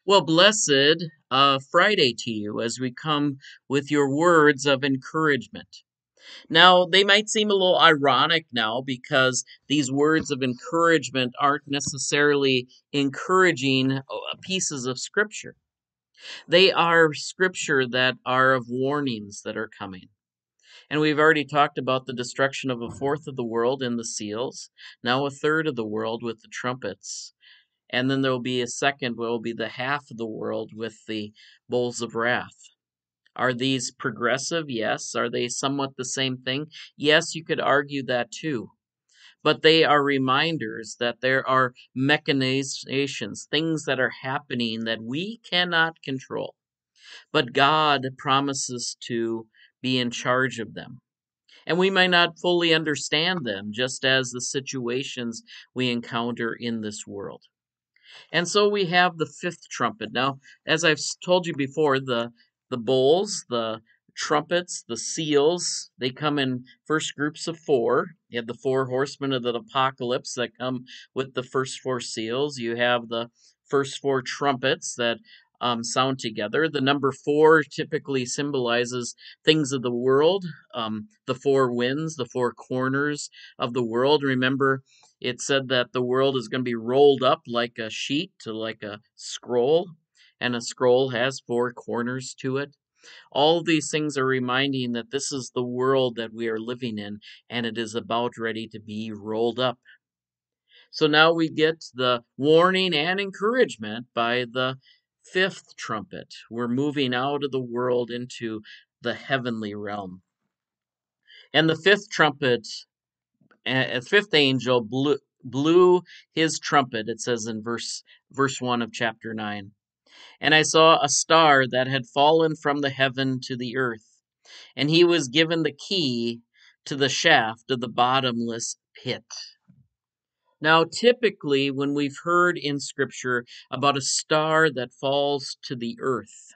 Well, blessed Friday to you as we come with your words of encouragement. Now, they might seem a little ironic now because these words of encouragement aren't necessarily encouraging pieces of scripture. They are scripture that are of warnings that are coming. And we've already talked about the destruction of a fourth of the world in the seals, now a third of the world with the trumpets. And then there will be a second, will be the half of the world with the bowls of wrath. Are these progressive? Yes. Are they somewhat the same thing? Yes, you could argue that too. But they are reminders that there are mechanizations, things that are happening that we cannot control. But God promises to be in charge of them. And we might not fully understand them, just as the situations we encounter in this world. And so we have the fifth trumpet. Now, as I've told you before, the bowls, the trumpets, the seals, they come in first groups of four. You have the four horsemen of the apocalypse that come with the first four seals. You have the first four trumpets that sound together. The number four typically symbolizes things of the world, the four winds, the four corners of the world. Remember, it said that the world is going to be rolled up like a sheet, like a scroll, and a scroll has four corners to it. All of these things are reminding that this is the world that we are living in, and it is about ready to be rolled up. So now we get the warning and encouragement by the fifth trumpet. We're moving out of the world into the heavenly realm. And the fifth trumpet, a fifth angel blew his trumpet, it says in verse 1 of chapter 9. And I saw a star that had fallen from the heaven to the earth, and he was given the key to the shaft of the bottomless pit. Now, typically, when we've heard in Scripture about a star that falls to the earth,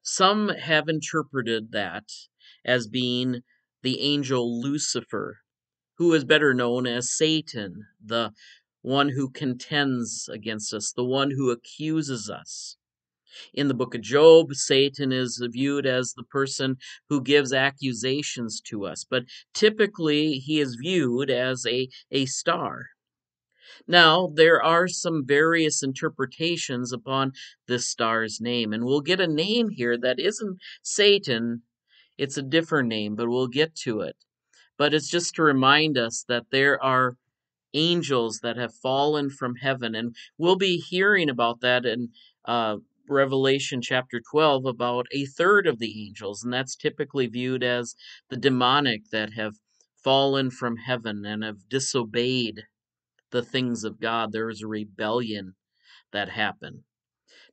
some have interpreted that as being the angel Lucifer, who is better known as Satan, the one who contends against us, the one who accuses us. In the book of Job, Satan is viewed as the person who gives accusations to us, but typically he is viewed as a star. Now, there are some various interpretations upon this star's name, and we'll get a name here that isn't Satan, it's a different name, but we'll get to it. But it's just to remind us that there are angels that have fallen from heaven. And we'll be hearing about that in Revelation chapter 12 about a third of the angels. And that's typically viewed as the demonic that have fallen from heaven and have disobeyed the things of God. There is a rebellion that happened.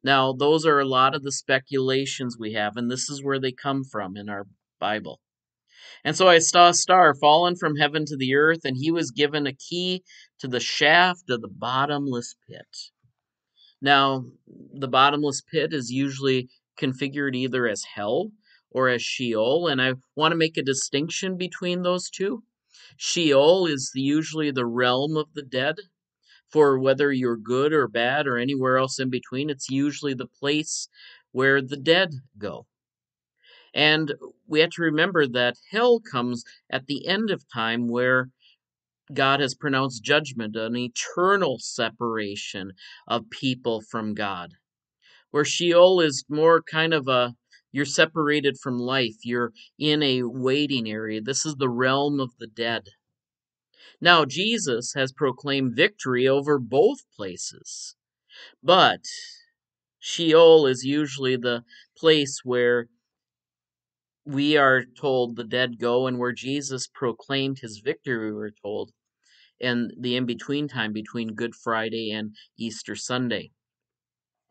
Now, those are a lot of the speculations we have, and this is where they come from in our Bible. And so I saw a star fallen from heaven to the earth, and he was given a key to the shaft of the bottomless pit. Now, the bottomless pit is usually configured either as hell or as Sheol, and I want to make a distinction between those two. Sheol is usually the realm of the dead. For whether you're good or bad or anywhere else in between, it's usually the place where the dead go. And we have to remember that hell comes at the end of time where God has pronounced judgment, an eternal separation of people from God. Where Sheol is more kind of you're separated from life, you're in a waiting area. This is the realm of the dead. Now, Jesus has proclaimed victory over both places, but Sheol is usually the place where we are told the dead go, and where Jesus proclaimed his victory, we're told, in the in between time between Good Friday and Easter Sunday.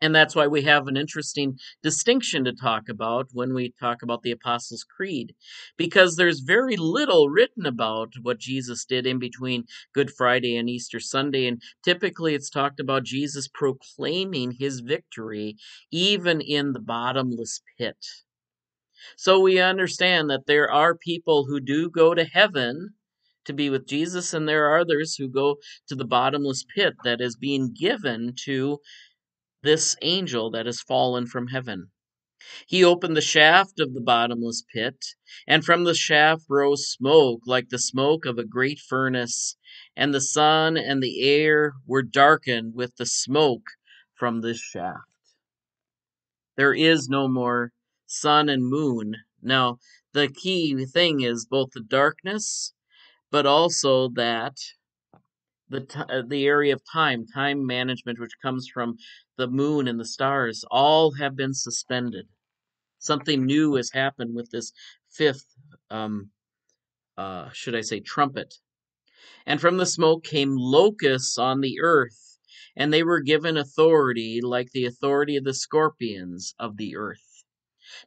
And that's why we have an interesting distinction to talk about when we talk about the Apostles' Creed, because there's very little written about what Jesus did in between Good Friday and Easter Sunday. And typically it's talked about Jesus proclaiming his victory even in the bottomless pit. So we understand that there are people who do go to heaven to be with Jesus, and there are others who go to the bottomless pit that is being given to this angel that has fallen from heaven. He opened the shaft of the bottomless pit, and from the shaft rose smoke like the smoke of a great furnace, and the sun and the air were darkened with the smoke from this shaft. There is no more sun and moon. Now, the key thing is both the darkness, but also that the area of time management, which comes from the moon and the stars, all have been suspended. Something new has happened with this fifth, um, should I say, trumpet. And from the smoke came locusts on the earth, and they were given authority like the authority of the scorpions of the earth.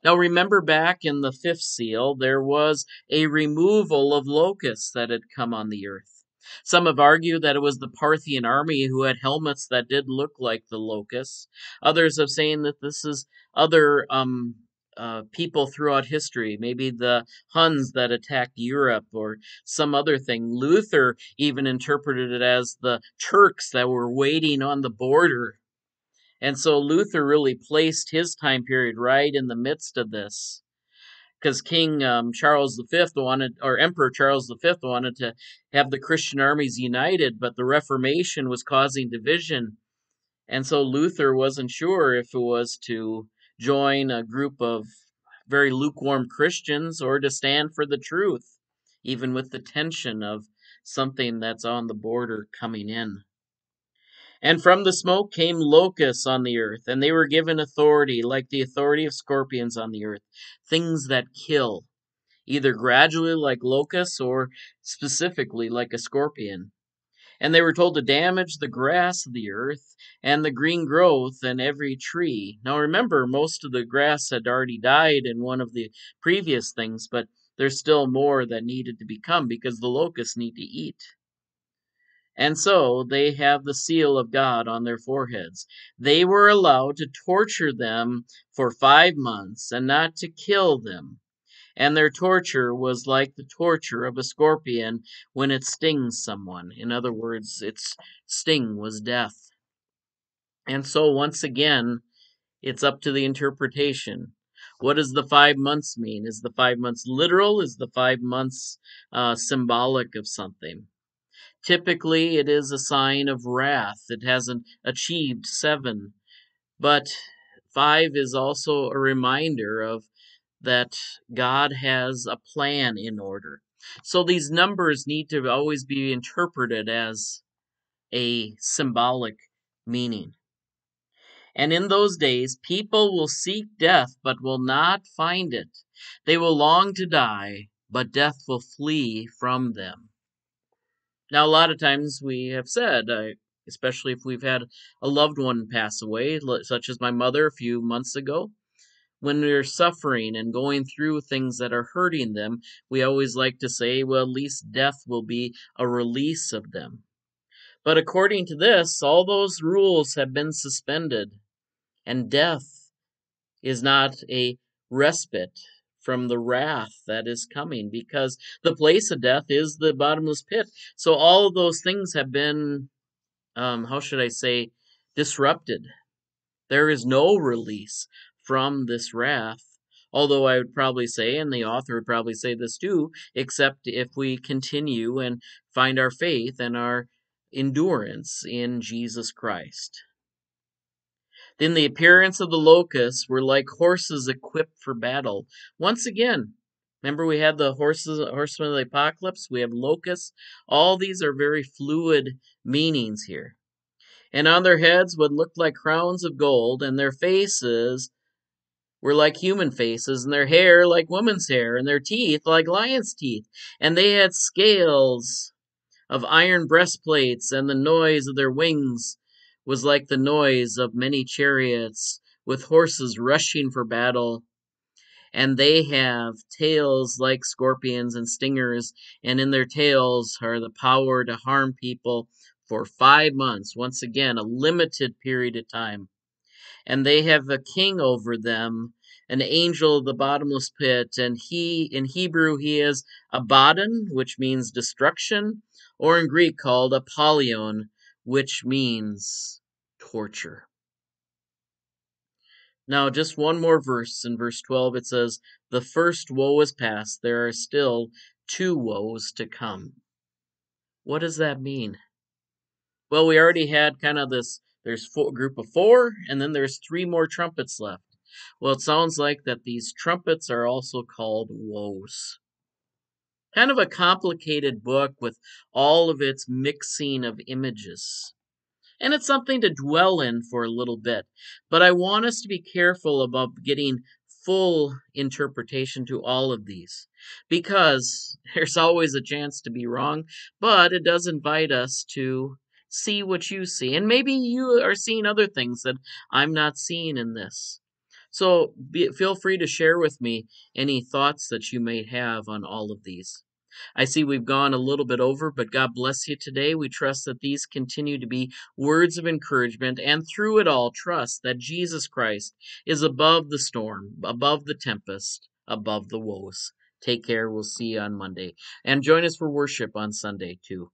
Now remember back in the fifth seal, there was a removal of locusts that had come on the earth. Some have argued that it was the Parthian army who had helmets that did look like the locusts. Others have saying that this is other people throughout history, maybe the Huns that attacked Europe or some other thing. Luther even interpreted it as the Turks that were waiting on the border, and so Luther really placed his time period right in the midst of this. Because King Charles V wanted, or Emperor Charles V wanted to have the Christian armies united, but the Reformation was causing division. And so Luther wasn't sure if it was to join a group of very lukewarm Christians or to stand for the truth, even with the tension of something that's on the border coming in. And from the smoke came locusts on the earth, and they were given authority, like the authority of scorpions on the earth, things that kill, either gradually like locusts or specifically like a scorpion. And they were told to damage the grass of the earth and the green growth and every tree. Now remember, most of the grass had already died in one of the previous things, but there's still more that needed to become because the locusts need to eat. And so they have the seal of God on their foreheads. They were allowed to torture them for 5 months and not to kill them. And their torture was like the torture of a scorpion when it stings someone. In other words, its sting was death. And so once again, it's up to the interpretation. What does the 5 months mean? Is the 5 months literal? Is the 5 months symbolic of something? Typically, it is a sign of wrath. It hasn't achieved 7. But 5 is also a reminder of that God has a plan in order. So these numbers need to always be interpreted as a symbolic meaning. And in those days, people will seek death but will not find it. They will long to die, but death will flee from them. Now, a lot of times we have said, especially if we've had a loved one pass away, such as my mother a few months ago, when we're suffering and going through things that are hurting them, we always like to say, well, at least death will be a release of them. But according to this, all those rules have been suspended, and death is not a respite from the wrath that is coming, because the place of death is the bottomless pit. So all of those things have been, how should I say, disrupted. There is no release from this wrath. Although I would probably say, and the author would probably say this too, except if we continue and find our faith and our endurance in Jesus Christ. Then the appearance of the locusts were like horses equipped for battle. Once again, remember we had the horsemen of the apocalypse, we have locusts. All these are very fluid meanings here. And on their heads would look like crowns of gold, and their faces were like human faces, and their hair like woman's hair, and their teeth like lions' teeth. And they had scales of iron breastplates, and the noise of their wings was like the noise of many chariots with horses rushing for battle. And they have tails like scorpions and stingers, and in their tails are the power to harm people for 5 months. Once again, a limited period of time. And they have a king over them, an angel of the bottomless pit, and he, in Hebrew, he is Abaddon, which means destruction, or in Greek called Apollyon, which means torture. Now, just one more verse. In verse 12, it says, "The first woe is past. There are still two woes to come." What does that mean? Well, we already had kind of this, there's group of four, and then there's three more trumpets left. Well, it sounds like that these trumpets are also called woes. Kind of a complicated book with all of its mixing of images. And it's something to dwell in for a little bit. But I want us to be careful about getting full interpretation to all of these because there's always a chance to be wrong, but it does invite us to see what you see. And maybe you are seeing other things that I'm not seeing in this. So feel free to share with me any thoughts that you may have on all of these. I see we've gone a little bit over, but God bless you today. We trust that these continue to be words of encouragement, and through it all, trust that Jesus Christ is above the storm, above the tempest, above the woes. Take care. We'll see you on Monday. And join us for worship on Sunday, too.